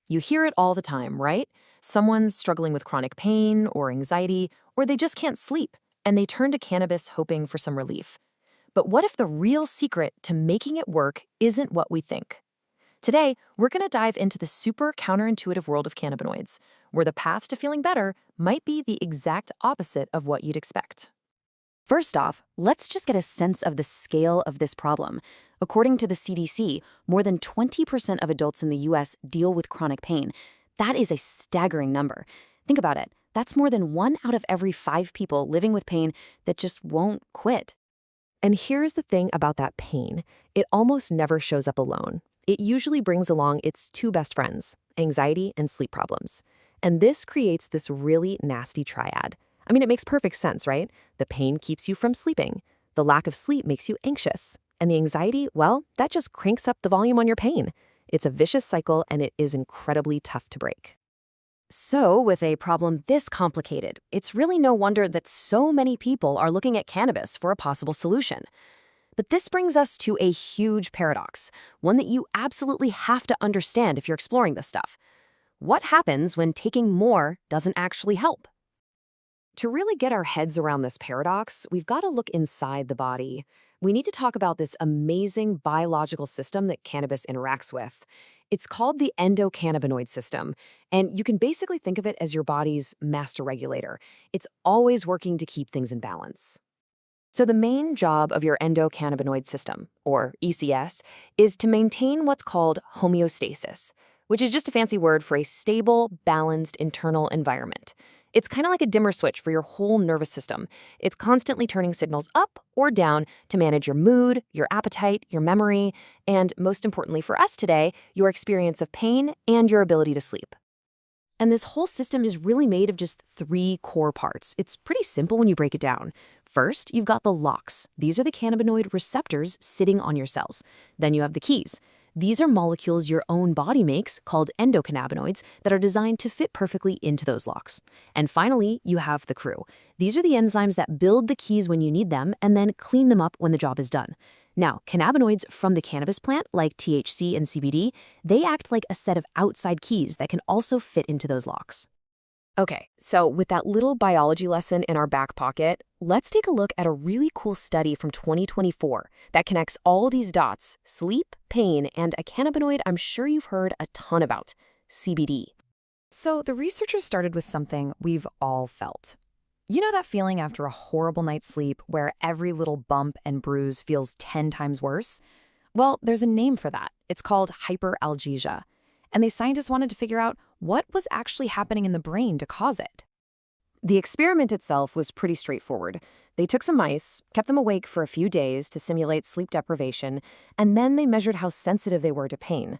You hear it all the time, right? Someone's struggling with chronic pain or anxiety, or they just can't sleep, and they turn to cannabis hoping for some relief. But what if the real secret to making it work isn't what we think? Today, we're going to dive into the super counterintuitive world of cannabinoids, where the path to feeling better might be the exact opposite of what you'd expect. First off, let's just get a sense of the scale of this problem. According to the CDC, more than 20% of adults in the US deal with chronic pain. That is a staggering number. Think about it. That's more than 1 out of every 5 people living with pain that just won't quit. And here's the thing about that pain. It almost never shows up alone. It usually brings along its 2 best friends, anxiety and sleep problems. And this creates this really nasty triad. I mean, it makes perfect sense, right? The pain keeps you from sleeping. The lack of sleep makes you anxious. And the anxiety, well, that just cranks up the volume on your pain. It's a vicious cycle, and it is incredibly tough to break. So, with a problem this complicated, it's really no wonder that so many people are looking at cannabis for a possible solution. But this brings us to a huge paradox, one that you absolutely have to understand if you're exploring this stuff. What happens when taking more doesn't actually help? To really get our heads around this paradox, we've got to look inside the body. We need to talk about this amazing biological system that cannabis interacts with. It's called the endocannabinoid system, and you can basically think of it as your body's master regulator. It's always working to keep things in balance. So the main job of your endocannabinoid system, or ECS, is to maintain what's called homeostasis, which is just a fancy word for a stable, balanced internal environment. It's kind of like a dimmer switch for your whole nervous system. It's constantly turning signals up or down to manage your mood, your appetite, your memory, and most importantly for us today, your experience of pain and your ability to sleep. And this whole system is really made of just 3 core parts. It's pretty simple when you break it down. First, you've got the locks. These are the cannabinoid receptors sitting on your cells. Then you have the keys. These are molecules your own body makes, called endocannabinoids, that are designed to fit perfectly into those locks. And finally, you have the crew. These are the enzymes that build the keys when you need them and then clean them up when the job is done. Now, cannabinoids from the cannabis plant, like THC and CBD, they act like a set of outside keys that can also fit into those locks. Okay, so with that little biology lesson in our back pocket, let's take a look at a really cool study from 2024 that connects all these dots: sleep, pain, and a cannabinoid I'm sure you've heard a ton about, CBD. So the researchers started with something we've all felt. You know that feeling after a horrible night's sleep where every little bump and bruise feels 10 times worse? Well, there's a name for that. It's called hyperalgesia. And the scientists wanted to figure out what was actually happening in the brain to cause it. The experiment itself was pretty straightforward. They took some mice, kept them awake for a few days to simulate sleep deprivation, and then they measured how sensitive they were to pain.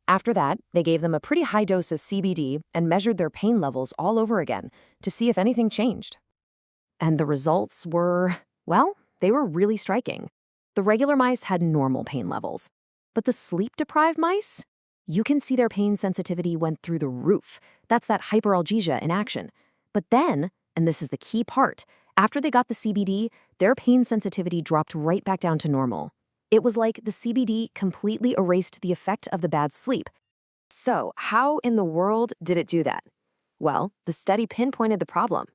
After that, they gave them a pretty high dose of CBD and measured their pain levels all over again to see if anything changed. And the results were, well, they were really striking. The regular mice had normal pain levels, but the sleep-deprived mice, you can see their pain sensitivity went through the roof. That's that hyperalgesia in action. But then, and this is the key part, after they got the CBD, their pain sensitivity dropped right back down to normal. It was like the CBD completely erased the effect of the bad sleep. So, how in the world did it do that? Well, the study pinpointed the problem.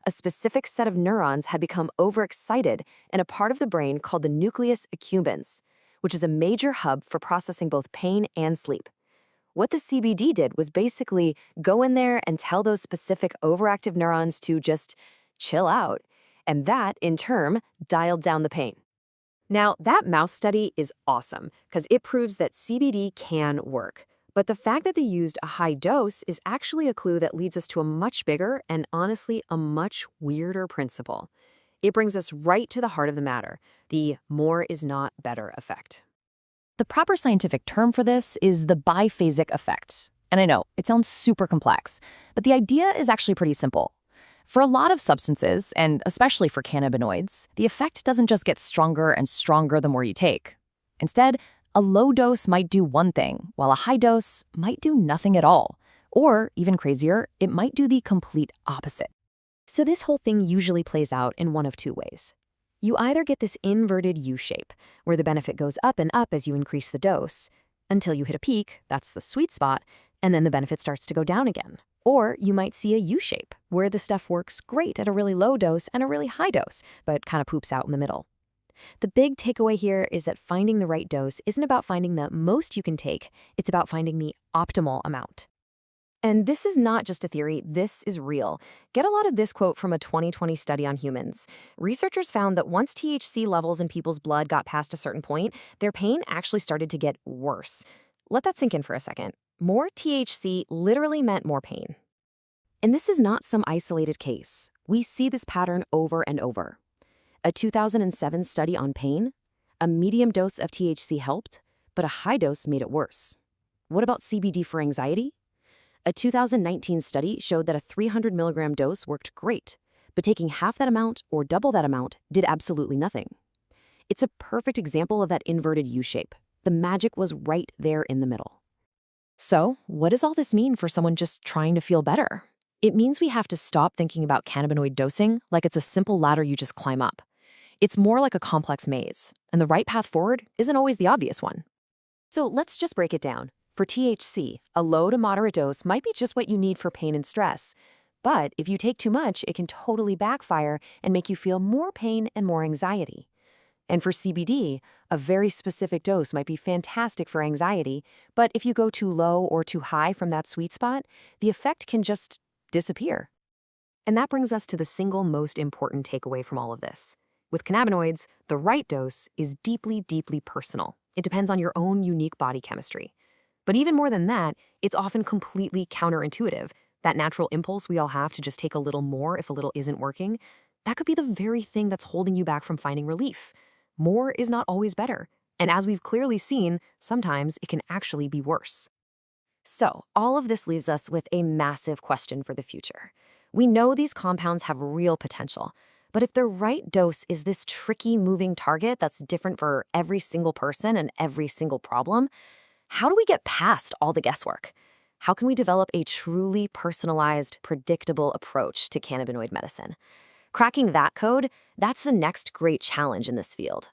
A specific set of neurons had become overexcited in a part of the brain called the nucleus accumbens, which is a major hub for processing both pain and sleep. What the CBD did was basically go in there and tell those specific overactive neurons to just chill out, and that, in turn, dialed down the pain. Now, that mouse study is awesome because it proves that CBD can work. But the fact that they used a high dose is actually a clue that leads us to a much bigger and honestly a much weirder principle. It brings us right to the heart of the matter, the more is not better effect. The proper scientific term for this is the Biphasic Effect. And I know, it sounds super complex, but the idea is actually pretty simple. For a lot of substances, and especially for cannabinoids, the effect doesn't just get stronger and stronger the more you take. Instead, a low dose might do one thing, while a high dose might do nothing at all. Or, even crazier, it might do the complete opposite. So this whole thing usually plays out in one of 2 ways. You either get this inverted U shape, where the benefit goes up and up as you increase the dose, until you hit a peak, that's the sweet spot, and then the benefit starts to go down again. Or you might see a U-shape, where the stuff works great at a really low dose and a really high dose, but kind of poops out in the middle. The big takeaway here is that finding the right dose isn't about finding the most you can take, it's about finding the optimal amount. And this is not just a theory, this is real. Get a lot of this quote from a 2020 study on humans. Researchers found that once THC levels in people's blood got past a certain point, their pain actually started to get worse. Let that sink in for a second. More THC literally meant more pain. And this is not some isolated case. We see this pattern over and over. A 2007 study on pain, a medium dose of THC helped, but a high dose made it worse. What about CBD for anxiety? A 2019 study showed that a 300 milligram dose worked great, but taking half that amount or double that amount did absolutely nothing. It's a perfect example of that inverted U-shape. The magic was right there in the middle. So, what does all this mean for someone just trying to feel better? It means we have to stop thinking about cannabinoid dosing like it's a simple ladder you just climb up. It's more like a complex maze, and the right path forward isn't always the obvious one. So let's just break it down. For THC, a low to moderate dose might be just what you need for pain and stress. But if you take too much, it can totally backfire and make you feel more pain and more anxiety. And for CBD, a very specific dose might be fantastic for anxiety, but if you go too low or too high from that sweet spot, the effect can just disappear. And that brings us to the single most important takeaway from all of this. With cannabinoids, the right dose is deeply, deeply personal. It depends on your own unique body chemistry. But even more than that, it's often completely counterintuitive. That natural impulse we all have to just take a little more if a little isn't working, that could be the very thing that's holding you back from finding relief. More is not always better. And as we've clearly seen, sometimes it can actually be worse. So, all of this leaves us with a massive question for the future. We know these compounds have real potential, but if the right dose is this tricky moving target that's different for every single person and every single problem, how do we get past all the guesswork? How can we develop a truly personalized, predictable approach to cannabinoid medicine? Cracking that code, that's the next great challenge in this field.